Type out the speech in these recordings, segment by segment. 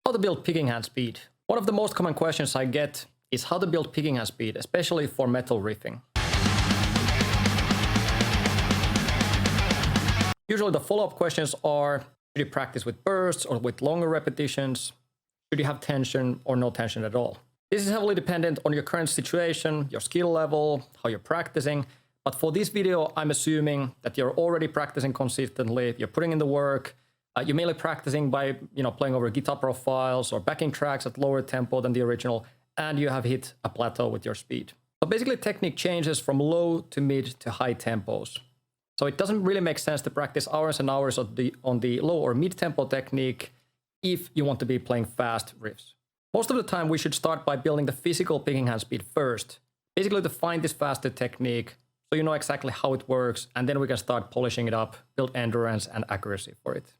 How to build picking hand speed. One of the most common questions I get is how to build picking hand speed, especially for metal riffing. Usually the follow-up questions are, should you practice with bursts or with longer repetitions? Should you have tension or no tension at all? This is heavily dependent on your current situation, your skill level, how you're practicing. But for this video, I'm assuming that you're already practicing consistently, you're putting in the work, you're mainly practicing by playing over guitar profiles or backing tracks at lower tempo than the original, and you have hit a plateau with your speed. So basically technique changes from low to mid to high tempos. So it doesn't really make sense to practice hours and hours on the low or mid tempo technique if you want to be playing fast riffs. Most of the time we should start by building the physical picking hand speed first, basically to find this faster technique so you know exactly how it works, and then we can start polishing it up, build endurance and accuracy for it.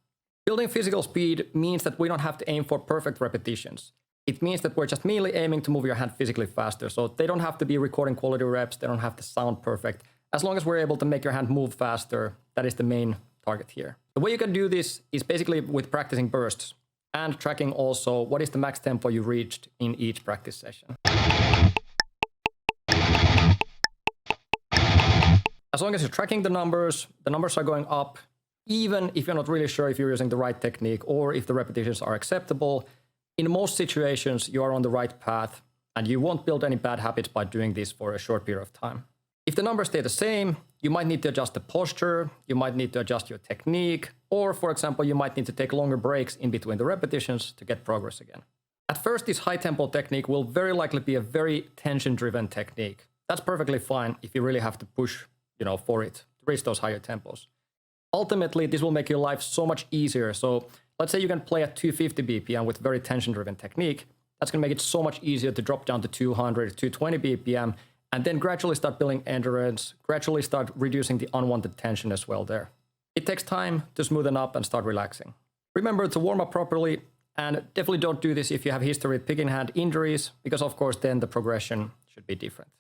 Building physical speed means that we don't have to aim for perfect repetitions. It means that we're just mainly aiming to move your hand physically faster, so they don't have to be recording quality reps, they don't have to sound perfect. As long as we're able to make your hand move faster, that is the main target here. The way you can do this is basically with practicing bursts and tracking also what is the max tempo you reached in each practice session. As long as you're tracking the numbers are going up, even if you're not really sure if you're using the right technique or if the repetitions are acceptable. In most situations, you are on the right path and you won't build any bad habits by doing this for a short period of time. If the numbers stay the same, you might need to adjust the posture, you might need to adjust your technique, or for example, you might need to take longer breaks in between the repetitions to get progress again. At first, this high tempo technique will very likely be a very tension-driven technique. That's perfectly fine if you really have to push, for it to reach those higher tempos. Ultimately, this will make your life so much easier. So let's say you can play at 250 BPM with very tension-driven technique. That's going to make it so much easier to drop down to 200, 220 BPM, and then gradually start building endurance, gradually start reducing the unwanted tension as well there. It takes time to smoothen up and start relaxing. Remember to warm up properly, and definitely don't do this if you have history with picking hand injuries, because of course then the progression should be different.